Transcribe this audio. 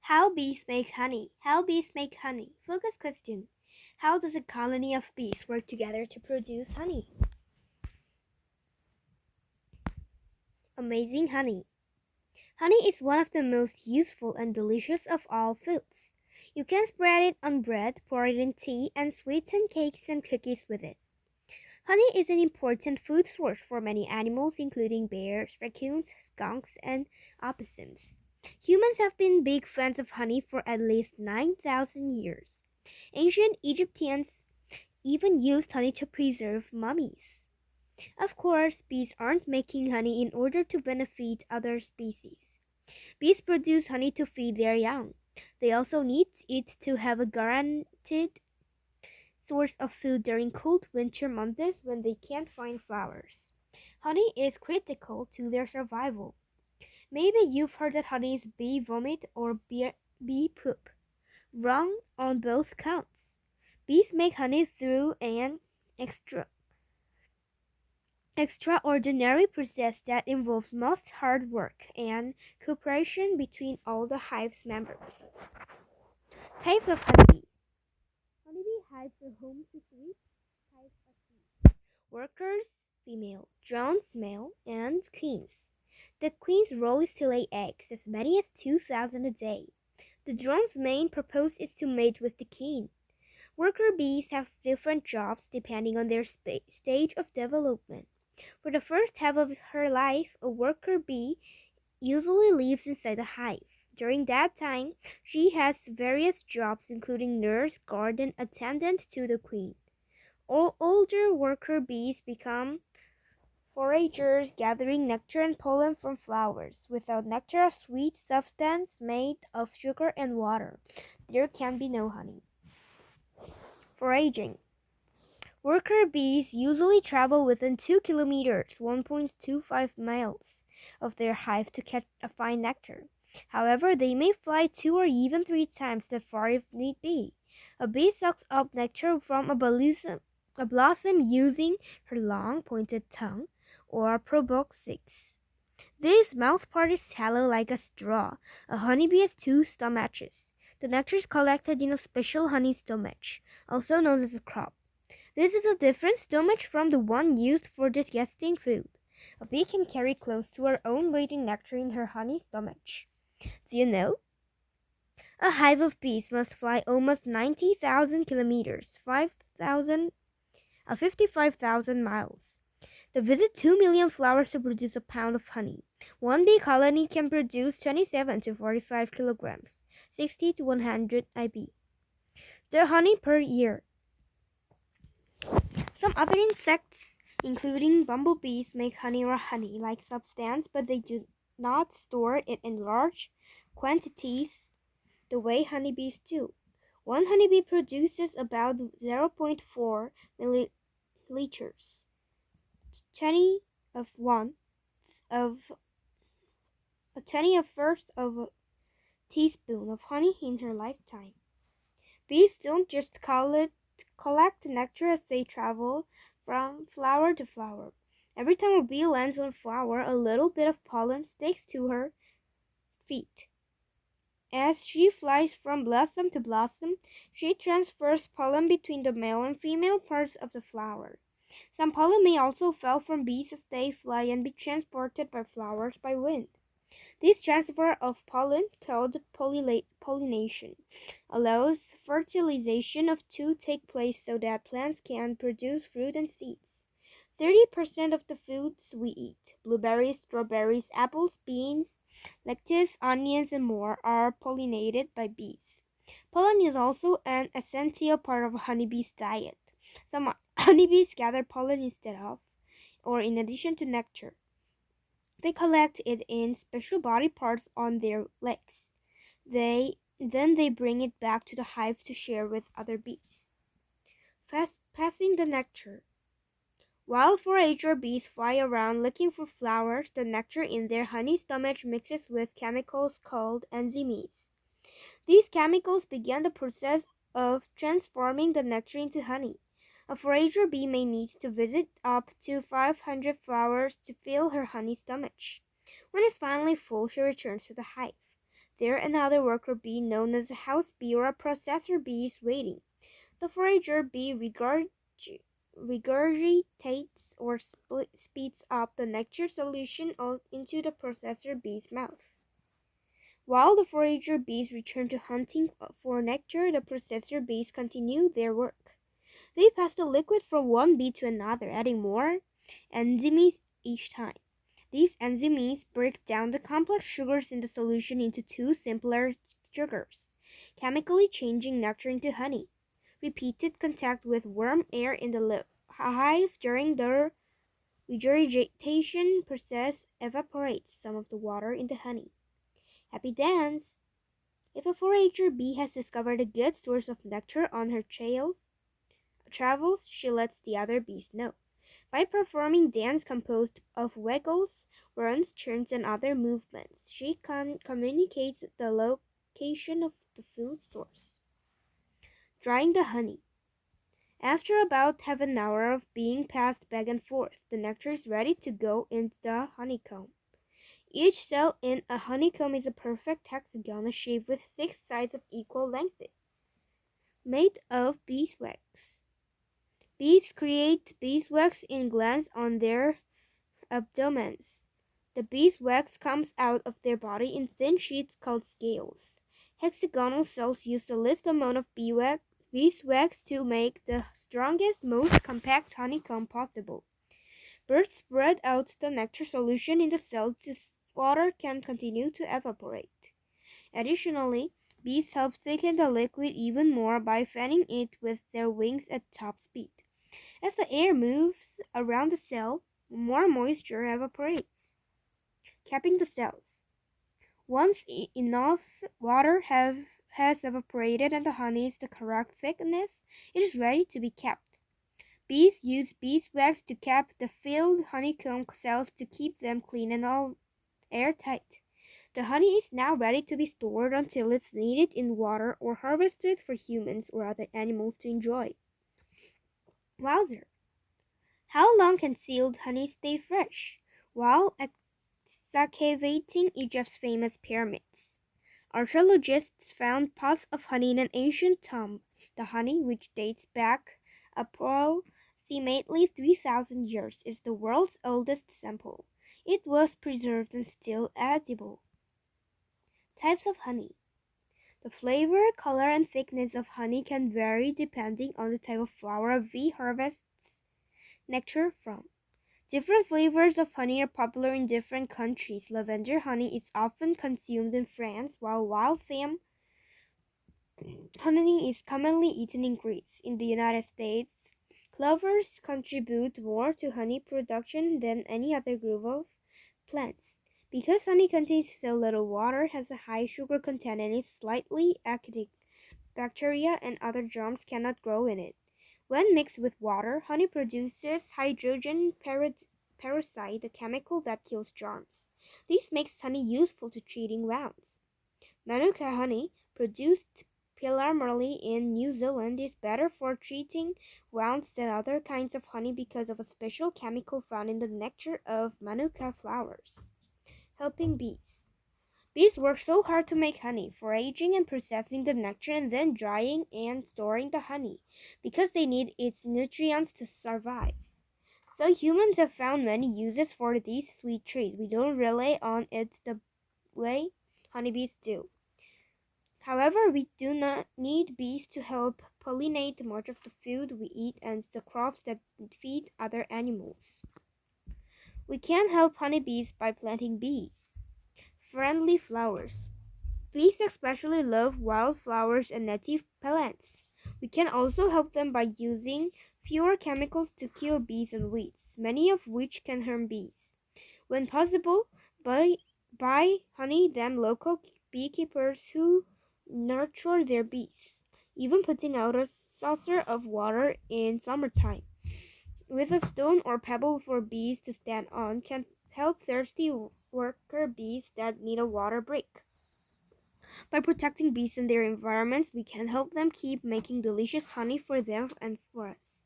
How bees make honey. How bees make honey. Focus question. How does a colony of bees work together to produce honey? Amazing honey. Honey is one of the most useful and delicious of all foods. You can spread it on bread, pour it in tea, and sweeten cakes and cookies with it. Honey is an important food source for many animals, including bears, raccoons, skunks, and opossums. Humans have been big fans of honey for at least 9,000 years. Ancient Egyptians even used honey to preserve mummies. Of course, bees aren't making honey in order to benefit other species. Bees produce honey to feed their young. They also need it to have a guaranteed source of food during cold winter months when they can't find flowers. Honey is critical to their survival. Maybe you've heard that honey is bee vomit or bee poop. Wrong on both counts. Bees make honey through an extraordinary process that involves most hard work and cooperation between all the hive's members. Types of honeybees. Honeybee hives are home to three types of bees. Workers, female, drones, male, and queens. The queen's role is to lay eggs, as many as 2,000 a day. The drone's main purpose is to mate with the queen. Worker bees have different jobs depending on their stage of development. For the first half of her life, a worker bee usually lives inside the hive. During that time, she has various jobs including nurse, guard, and attendant to the queen. All older worker bees become foragers, gathering nectar and pollen from flowers. Without nectar, a sweet substance made of sugar and water, there can be no honey. Foraging. Worker bees usually travel within 2 kilometers, 1.25 miles, of their hive to find nectar. However, they may fly 2 or even 3 times that far if need be. A bee sucks up nectar from a blossom using her long pointed tongue or proboscis. This mouth part is shallow like a straw. A honeybee has 2 stomachs. The nectar is collected in a special honey stomach, also known as a crop. This is a different stomach from the one used for digesting food. A bee can carry close to her own weight in nectar in her honey stomach. Do you know? A hive of bees must fly almost 90,000 kilometers, 55,000 miles. They visit 2 million flowers to produce a pound of honey. One bee colony can produce 27 to 45 kilograms, 60 to 100 IB. The honey per year. Some other insects, including bumblebees, make honey or honey-like substance, but they do not store it in large quantities the way honeybees do. One honeybee produces about 0.4 milliliters, 20 of one of a 20th of a teaspoon of honey in her lifetime. Bees don't just collect nectar as they travel from flower to flower. Every time a bee lands on a flower, a little bit of pollen sticks to her feet. As she flies from blossom to blossom, she transfers pollen between the male and female parts of the flower. Some pollen may also fall from bees as they fly and be transported by flowers by wind. This transfer of pollen, called pollination, allows fertilization to take place so that plants can produce fruit and seeds. 30% of the foods we eat, blueberries, strawberries, apples, beans, lettuce, onions, and more, are pollinated by bees. Pollen is also an essential part of a honeybee's diet. Some honeybees gather pollen instead of, or in addition to nectar. They collect it in special body parts on their legs. Then they bring it back to the hive to share with other bees. Passing the nectar. While forager bees fly around looking for flowers, the nectar in their honey stomach mixes with chemicals called enzymes. These chemicals begin the process of transforming the nectar into honey. A forager bee may need to visit up to 500 flowers to fill her honey stomach. When it's finally full, she returns to the hive. there another worker bee known as a house bee or a processor bee is waiting. The forager bee regurgitates or speeds up the nectar solution into the processor bee's mouth. While the forager bees return to hunting for nectar, the processor bees continue their work. They pass the liquid from one bee to another, adding more enzymes each time. These enzymes break down the complex sugars in the solution into two simpler sugars, chemically changing nectar into honey. Repeated contact with warm air in the hive during the regurgitation process evaporates some of the water in the honey. Happy dance! If a forager bee has discovered a good source of nectar on her travels, she lets the other bees know. By performing dance composed of wiggles, runs, turns, and other movements, she communicates the location of the food source. Drying the honey. After about half an hour of being passed back and forth, the nectar is ready to go into the honeycomb. Each cell in a honeycomb is a perfect hexagon shape with 6 sides of equal length, made of beeswax. Bees create beeswax in glands on their abdomens. The beeswax comes out of their body in thin sheets called scales. Hexagonal cells use the least amount of beeswax to make the strongest, most compact honeycomb possible. Birds spread out the nectar solution in the cell so water can continue to evaporate. Additionally, bees help thicken the liquid even more by fanning it with their wings at top speed. As the air moves around the cell, more moisture evaporates, capping the cells. Once enough water has evaporated and the honey is the correct thickness, it is ready to be capped. Bees use beeswax to cap the filled honeycomb cells to keep them clean and all airtight. The honey is now ready to be stored until it's needed in water or harvested for humans or other animals to enjoy. Wowzer! How long can sealed honey stay fresh? While excavating Egypt's famous pyramids, archaeologists found pots of honey in an ancient tomb. The honey, which dates back approximately 3,000 years, is the world's oldest sample. It was preserved and still edible. Types of honey. The flavor, color, and thickness of honey can vary depending on the type of flower a bee harvests nectar from. Different flavors of honey are popular in different countries. Lavender honey is often consumed in France, while wild thyme honey is commonly eaten in Greece. In the United States, clovers contribute more to honey production than any other group of plants. Because honey contains so little water, has a high sugar content, and is slightly acidic, bacteria and other germs cannot grow in it. When mixed with water, honey produces hydrogen peroxide, a chemical that kills germs. This makes honey useful to treating wounds. Manuka honey, produced primarily in New Zealand, is better for treating wounds than other kinds of honey because of a special chemical found in the nectar of Manuka flowers. Helping bees. Bees work so hard to make honey, foraging and processing the nectar and then drying and storing the honey, because they need its nutrients to survive. Though humans have found many uses for this sweet treat, we don't rely on it the way honeybees do. However, we do not need bees to help pollinate much of the food we eat and the crops that feed other animals. We can help honeybees by planting bee-friendly flowers. Bees especially love wildflowers and native plants. We can also help them by using fewer chemicals to kill bees and weeds, many of which can harm bees. When possible, buy honey them local beekeepers who nurture their bees. Even putting out a saucer of water in summertime with a stone or pebble for bees to stand on can help thirsty worker bees that need a water break. By protecting bees and their environments, we can help them keep making delicious honey for them and for us.